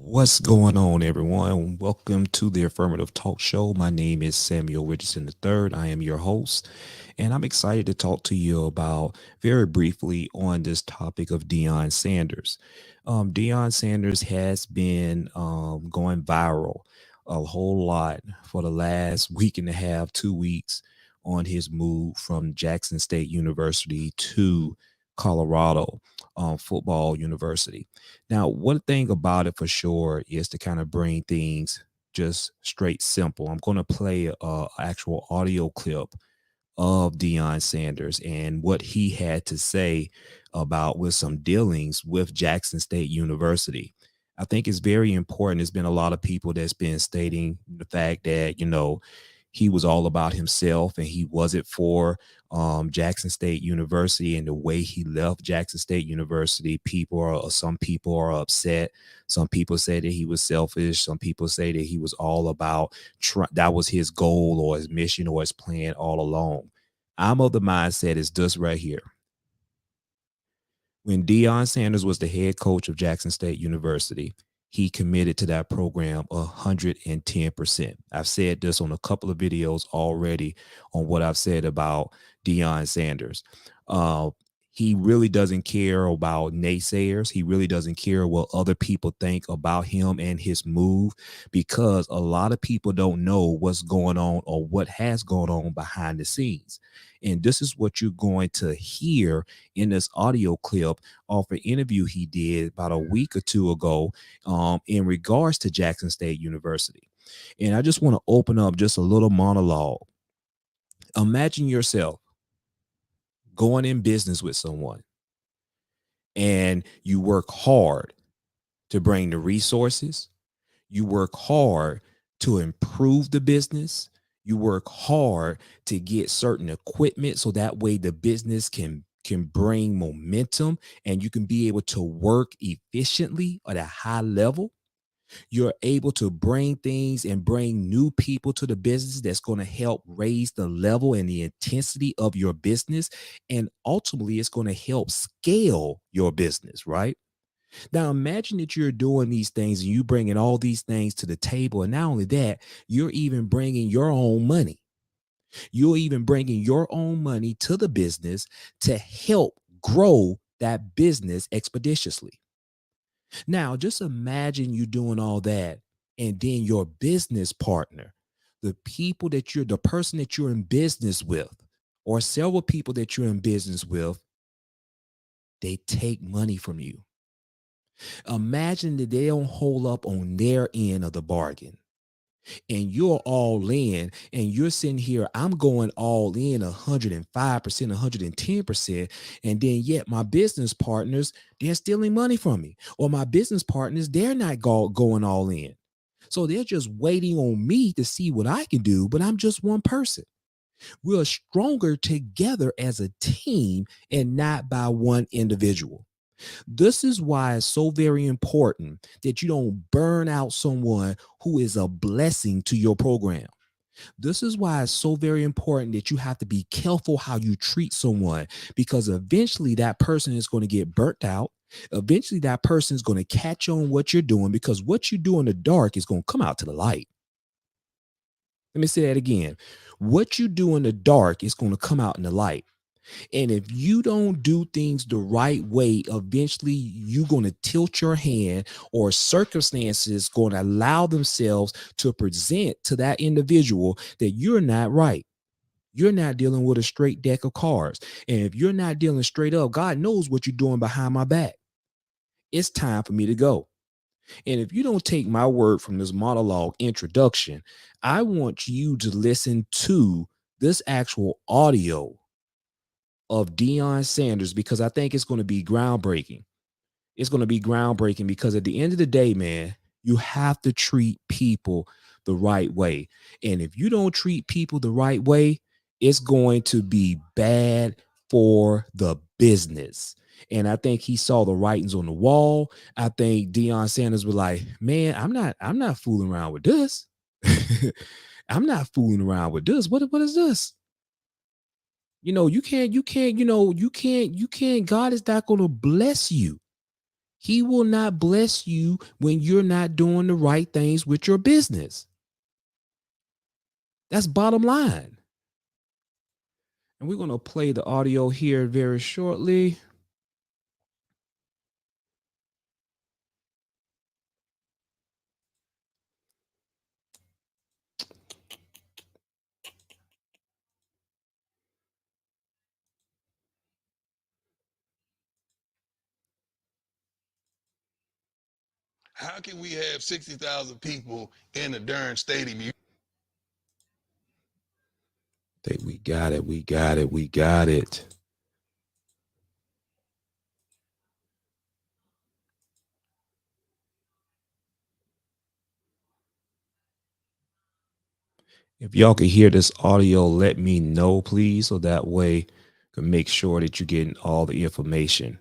What's going on, everyone? Welcome to the Affirmative Talk Show. My name is Samuel Richardson III. I am your host, and I'm excited to talk to you about very briefly on this topic of Deion Sanders. Deion Sanders has been going viral a whole lot for the last week and a half, 2 weeks on his move from Jackson State University to Colorado Football University. Now, one thing about it for sure is to kind of bring things just straight simple. I'm going to play a actual audio clip of Deion Sanders and what he had to say about with some dealings with Jackson State University. I think it's very important. There's been a lot of people that's been stating the fact that, he was all about himself and he wasn't for Jackson State University, and the way he left Jackson State University, some people are upset. Some people say that he was selfish. Some people say that he was all about that was his goal or his mission or his plan all along. I'm of the mindset is this right here. When Deion Sanders was the head coach of Jackson State University, he committed to that program 110%. I've said this on a couple of videos already on what I've said about Deion Sanders. Uh, he really doesn't care about naysayers. He really doesn't care what other people think about him and his move, because a lot of people don't know what's going on or what has gone on behind the scenes. And this is what you're going to hear in this audio clip off an interview he did about a week or two ago in regards to Jackson State University. And I just want to open up just a little monologue. Imagine yourself going in business with someone and you work hard to bring the resources, you work hard to improve the business, you work hard to get certain equipment so that way the business can bring momentum and you can be able to work efficiently at a high level. You're able to bring things and bring new people to the business that's going to help raise the level and the intensity of your business. And ultimately, it's going to help scale your business, right? Now, imagine that you're doing these things and you bringing all these things to the table. And not only that, you're even bringing your own money. You're even bringing your own money to the business to help grow that business expeditiously. Now, just imagine you doing all that, and then your business partner, the person that you're in business with, or several people that you're in business with, they take money from you. Imagine that they don't hold up on their end of the bargain and you're all in and you're sitting here, I'm going all in 105%, 110%. And then yet my business partners, they're stealing money from me. Or my business partners, they're not going all in. So they're just waiting on me to see what I can do, but I'm just one person. We're stronger together as a team and not by one individual. This is why it's so very important that you don't burn out someone who is a blessing to your program. This is why it's so very important that you have to be careful how you treat someone, because eventually that person is going to get burnt out. Eventually that person is going to catch on what you're doing, because what you do in the dark is going to come out to the light. Let me say that again. What you do in the dark is going to come out in the light. And if you don't do things the right way, eventually you're going to tilt your hand, or circumstances going to allow themselves to present to that individual that you're not right. You're not dealing with a straight deck of cards. And if you're not dealing straight up, God knows what you're doing behind my back. It's time for me to go. And if you don't take my word from this monologue introduction, I want you to listen to this actual audio of Deion Sanders, because I think it's going to be groundbreaking. It's going to be groundbreaking because at the end of the day, man, you have to treat people the right way. And if you don't treat people the right way, it's going to be bad for the business. And I think he saw the writings on the wall. I think Deion Sanders was like, man, I'm not fooling around with this. I'm not fooling around with this. What is this? You can't, God is not going to bless you. He will not bless you when you're not doing the right things with your business. That's bottom line. And we're going to play the audio here very shortly. How can we have 60,000 people in a darn stadium? We got it. We got it. We got it. If y'all can hear this audio, let me know, please, so that way I can make sure that you're getting all the information.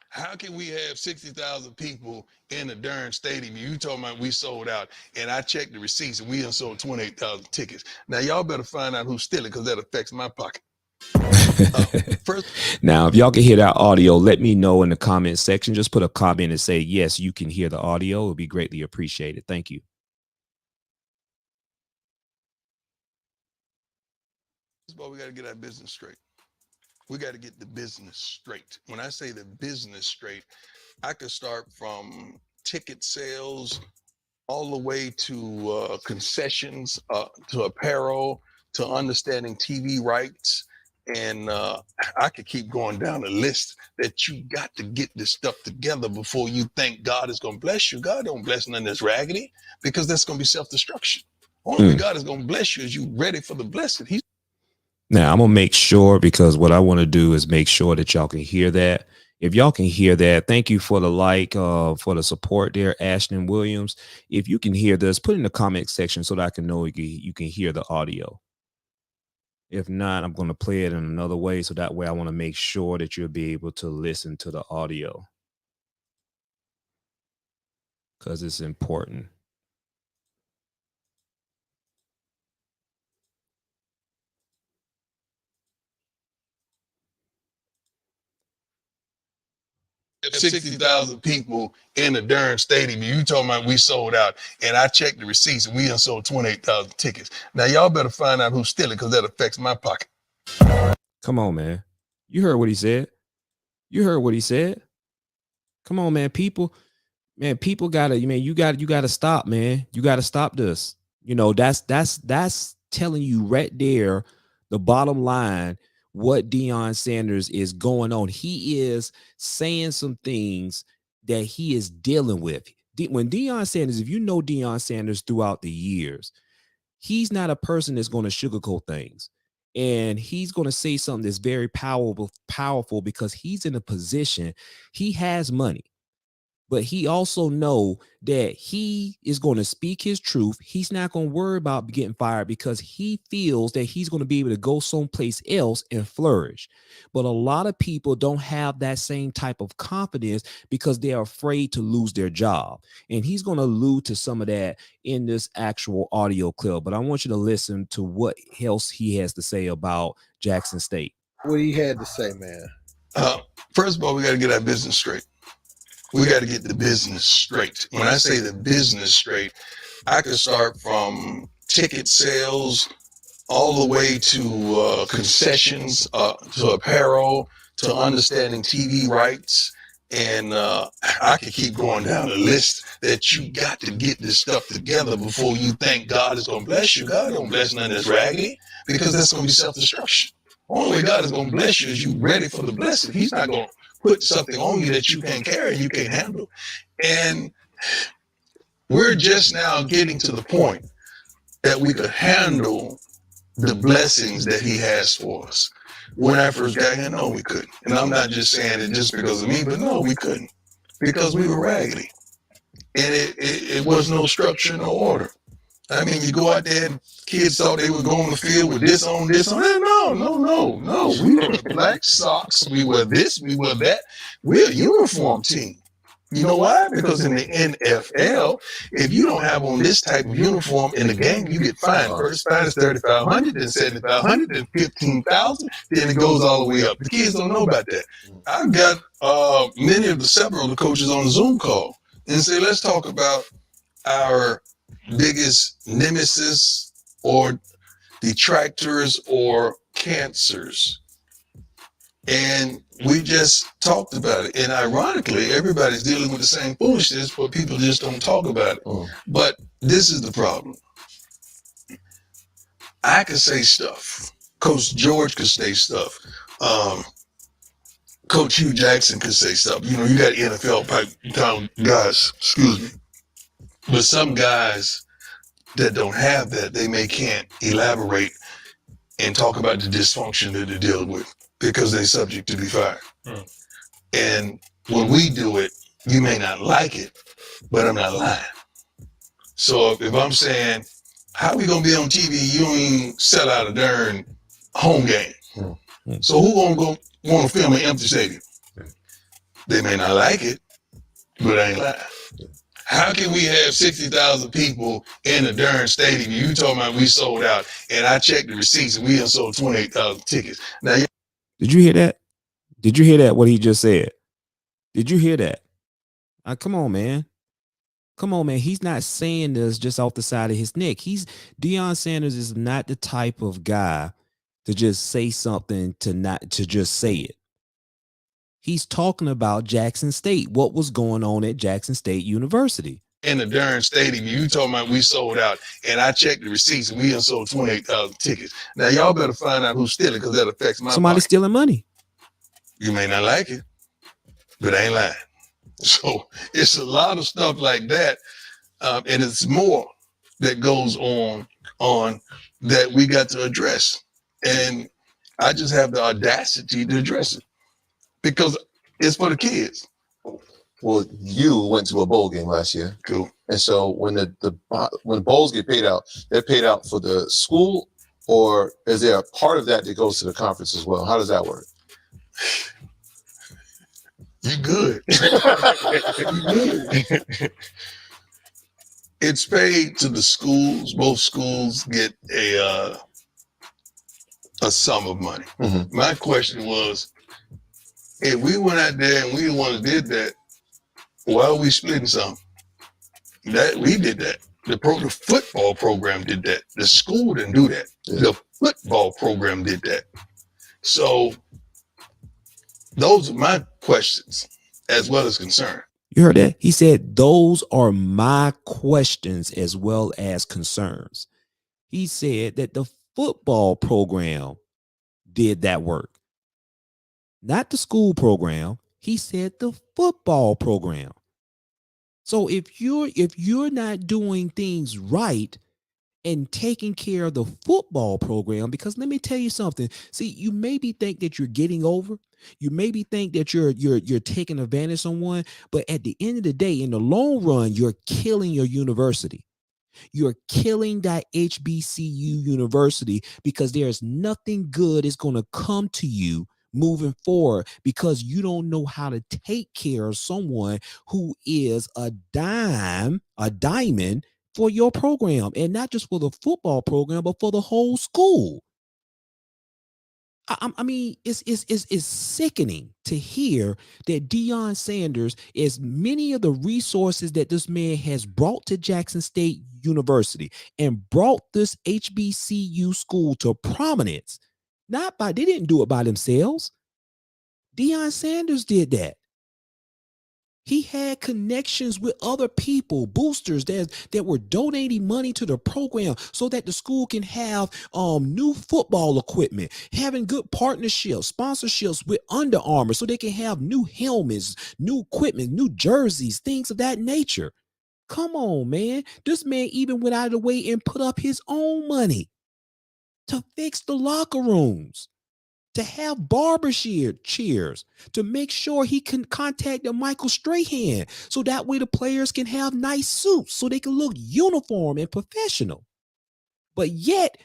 How can we have 60,000 people in a darn stadium? You talking about we sold out, and I checked the receipts, and we done sold 28,000 tickets. Now, y'all better find out who's stealing, because that affects my pocket. First, now, if y'all can hear that audio, let me know in the comment section. Just put a comment and say, yes, you can hear the audio. It would be greatly appreciated. Thank you. But we got to get our business straight. We got to get the business straight. When I say the business straight, I could start from ticket sales all the way to concessions, to apparel, to understanding TV rights. And I could keep going down the list that you got to get this stuff together before you think God is going to bless you. God don't bless nothing that's raggedy, because that's going to be self-destruction. Only way God is going to bless you is you ready for the blessing. Now, I'm going to make sure, because what I want to do is make sure that y'all can hear that. If y'all can hear that, thank you for the for the support there, Ashton Williams. If you can hear this, put in the comment section so that I can know you can hear the audio. If not, I'm going to play it in another way, so that way I want to make sure that you'll be able to listen to the audio, because it's important. Have 60,000 people in a darn stadium. You talking about we sold out, and I checked the receipts, and we done sold 28,000 tickets. Now, y'all better find out who's stealing, because that affects my pocket. Come on, man. You heard what he said. You heard what he said. Come on, man. People gotta, you gotta stop, man. You gotta stop this. That's telling you right there, the bottom line, what Deion Sanders is going on. He is saying some things that he is dealing with. When Deion Sanders, if you know Deion Sanders throughout the years, he's not a person that's going to sugarcoat things. And he's going to say something that's very powerful, because he's in a position, he has money. But he also know that he is going to speak his truth. He's not going to worry about getting fired, because he feels that he's going to be able to go someplace else and flourish. But a lot of people don't have that same type of confidence, because they're afraid to lose their job. And he's going to allude to some of that in this actual audio clip. But I want you to listen to what else he has to say about Jackson State. What he had to say, man. First of all, we got to get our business straight. We got to get the business straight. When I say the business straight, I could start from ticket sales all the way to concessions, to apparel, to understanding TV rights. And I could keep going down the list that you got to get this stuff together before you think God is going to bless you. God don't bless nothing that's raggedy, because that's going to be self-destruction. Only way God is going to bless you is you ready for the blessing. He's not going to put something on you that you can't carry and you can't handle. And we're just now getting to the point that we could handle the blessings that he has for us. When I first got here, no, we couldn't. And I'm not just saying it just because of me, but no, we couldn't, because we were raggedy. And it was no structure, no order. I mean, you go out there and kids thought they would go on the field with this on, this on. No. We were black socks. We were this, we were that. We're a uniform team. You know why? Because in the NFL, if you don't have on this type of uniform in the game, you get fined. First fine is $3,500, then $7,500, then $15,000, then it goes all the way up. The kids don't know about that. I've got several of the coaches on the Zoom call and say, let's talk about our biggest nemesis or detractors or cancers. And we just talked about it. And ironically, everybody's dealing with the same foolishness, but people just don't talk about it. But this is the problem. I could say stuff. Coach George could say stuff. Coach Hugh Jackson could say stuff. You know, you got NFL pipe down guys, excuse me. But some guys that don't have that, they can't elaborate and talk about the dysfunction that they're dealing with because they're subject to be fired. And when we do it, you may not like it, but I'm not lying. So if I'm saying, how are we going to be on TV? You don't even sell out a darn home game. So who going to want to film an empty stadium? They may not like it, but I ain't lying. How can we have 60,000 people in a darn stadium? You talking about we sold out, and I checked the receipts and we done sold 28,000 tickets. Now, Did you hear that? Did you hear that? What he just said? Did you hear that? Come on, man. Come on, man. He's not saying this just off the side of his neck. Deion Sanders is not the type of guy to just say something to just say it. He's talking about Jackson State, what was going on at Jackson State University. In the darn stadium, you talking about we sold out, and I checked the receipts and we done sold 28,000 tickets. Now, y'all better find out who's stealing because that affects my Somebody stealing money. You may not like it, but I ain't lying. So it's a lot of stuff like that, and it's more that goes on that we got to address. And I just have the audacity to address it because it's for the kids. Well, you went to a bowl game last year. Cool. And so when when bowls get paid out, they're paid out for the school, or is there a part of that goes to the conference as well? How does that work? You good. It's paid to the schools. Both schools get a sum of money. My question was, if we went out there and we the ones did that, why are we splitting some? That we did that. The football program did that. The school didn't do that. Yeah. The football program did that. So those are my questions as well as concern. You heard that? He said, those are my questions as well as concerns. He said that the football program did that work. Not the school program. He said the football program. So if you're not doing things right and taking care of the football program, because let me tell you something. See, you maybe think that you're getting over. You maybe think that you're taking advantage of someone, but at the end of the day, in the long run, you're killing your university. You're killing that HBCU university because there's nothing good is going to come to you moving forward because you don't know how to take care of someone who is a diamond for your program, and not just for the football program, but for the whole school. I mean, it's sickening to hear that Deion Sanders, as many of the resources that this man has brought to Jackson State University and brought this HBCU school to prominence, they didn't do it by themselves. Deion Sanders did that. He had connections with other people, boosters that were donating money to the program so that the school can have new football equipment, having good partnerships, sponsorships with Under Armour so they can have new helmets, new equipment, new jerseys, things of that nature. Come on, man. This man even went out of the way and put up his own money to fix the locker rooms, to have barber cheers, to make sure he can contact the Michael Strahan so that way the players can have nice suits so they can look uniform and professional. But yet,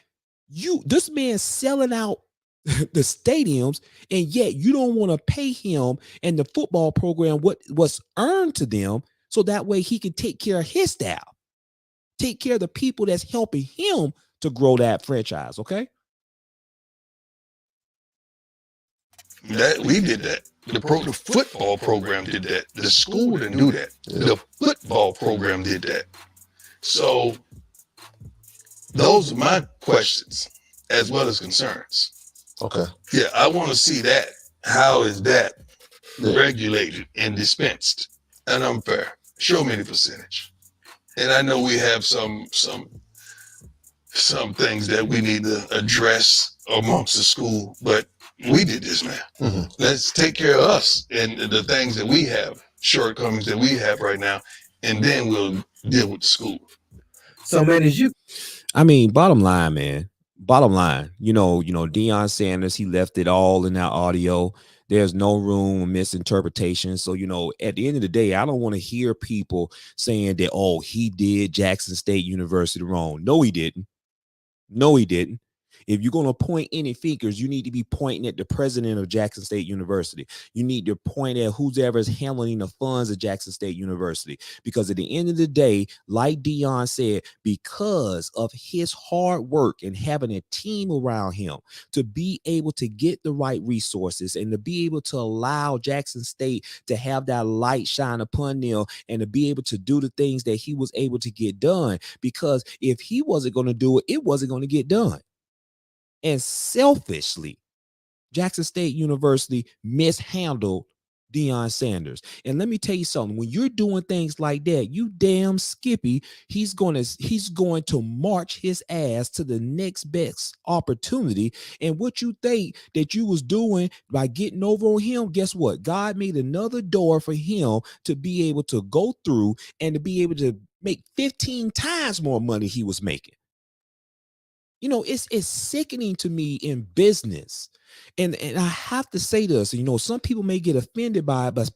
this man's selling out the stadiums, and yet you don't want to pay him and the football program what's earned to them, so that way he can take care of his staff, take care of the people that's helping him to grow that franchise. Okay. That we did that. The football program did that. The school didn't do that. The football program did that. So those are my questions as well as concerns. Okay. Yeah, I want to see that. How is that regulated and dispensed and unfair? Show me the percentage. And I know we have some things that we need to address amongst the school, but we did this, man. Mm-hmm. Let's take care of us and the things that we have, shortcomings that we have right now, and then we'll deal with the school. So, man, Bottom line, man. Bottom line, Deion Sanders, he left it all in that audio. There's no room for misinterpretation. So, at the end of the day, I don't want to hear people saying that, oh, he did Jackson State University wrong. No, he didn't. No, he didn't. If you're going to point any fingers, you need to be pointing at the president of Jackson State University. You need to point at whoever is handling the funds of Jackson State University. Because at the end of the day, like Deion said, because of his hard work and having a team around him to be able to get the right resources and to be able to allow Jackson State to have that light shine upon them and to be able to do the things that he was able to get done. Because if he wasn't going to do it, it wasn't going to get done. And selfishly, Jackson State University mishandled Deion Sanders. And let me tell you something, when you're doing things like that, you damn Skippy, he's going to march his ass to the next best opportunity. And what you think that you was doing by getting over on him, guess what? God made another door for him to be able to go through and to be able to make 15 times more money he was making. It's sickening to me in business. And I have to say this, some people may get offended by it, but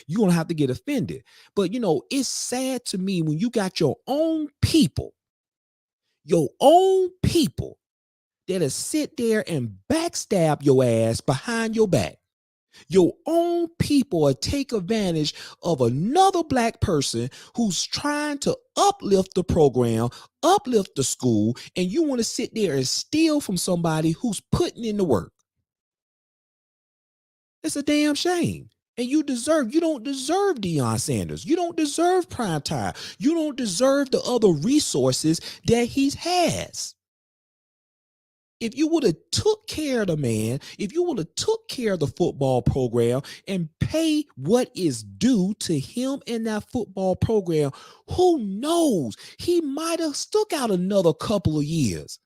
you're going to have to get offended. But, it's sad to me when you got your own people that'll sit there and backstab your ass behind your back. Your own people will take advantage of another black person who's trying to uplift the program, uplift the school, and you want to sit there and steal from somebody who's putting in the work. It's a damn shame. And you don't deserve Deion Sanders. You don't deserve prime time. You don't deserve the other resources that he has. If you would have took care of the man, if you would have took care of the football program and pay what is due to him in that football program, who knows? He might have stuck out another couple of years.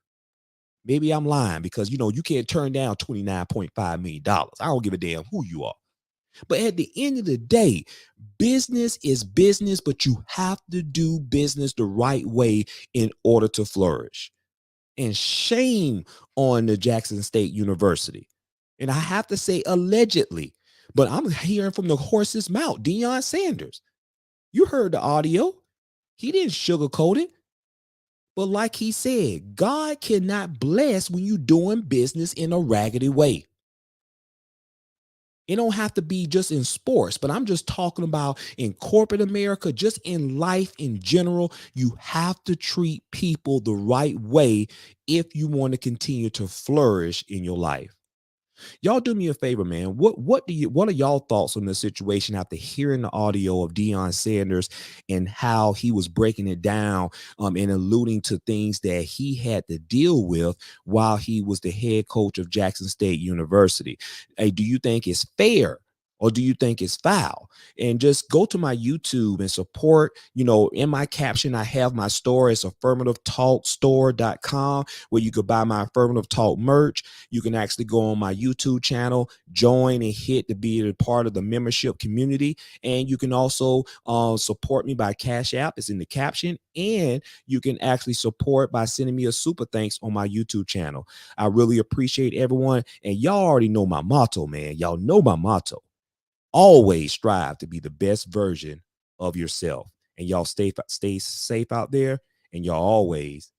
Maybe I'm lying because, you can't turn down $29.5 million. I don't give a damn who you are. But at the end of the day, business is business, but you have to do business the right way in order to flourish. And shame on the Jackson State University. And I have to say allegedly, but I'm hearing from the horse's mouth, Deion Sanders. You heard the audio. He didn't sugarcoat it. But like he said, God cannot bless when you're doing business in a raggedy way. It don't have to be just in sports, but I'm just talking about in corporate America, just in life in general. You have to treat people the right way if you want to continue to flourish in your life. Y'all do me a favor, man. What are y'all thoughts on the situation after hearing the audio of Deion Sanders and how he was breaking it down and alluding to things that he had to deal with while he was the head coach of Jackson State University? Hey, do you think it's fair? Or do you think it's foul? And just go to my YouTube and support. In my caption, I have my store. It's affirmativetalkstore.com, where you could buy my Affirmative Talk merch. You can actually go on my YouTube channel, join and hit to be a part of the membership community. And you can also support me by Cash App. It's in the caption. And you can actually support by sending me a super thanks on my YouTube channel. I really appreciate everyone. And y'all already know my motto, man. Y'all know my motto. Always strive to be the best version of yourself. And y'all stay safe out there. And y'all always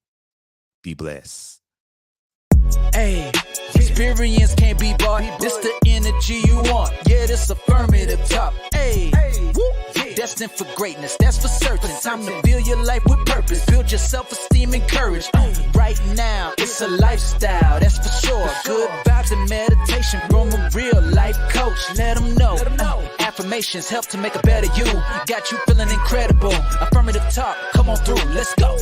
be blessed. Hey, experience can't be bought. This the energy you want. Yeah, this affirmative talk. Hey, destined for greatness, that's for certain. Time to build your life with purpose. Build your self-esteem and courage. Right now, it's a lifestyle, that's for sure. Good vibes and meditation from a real life coach. Let them know. Affirmations help to make a better you. Got you feeling incredible. Affirmative talk, come on through, let's go.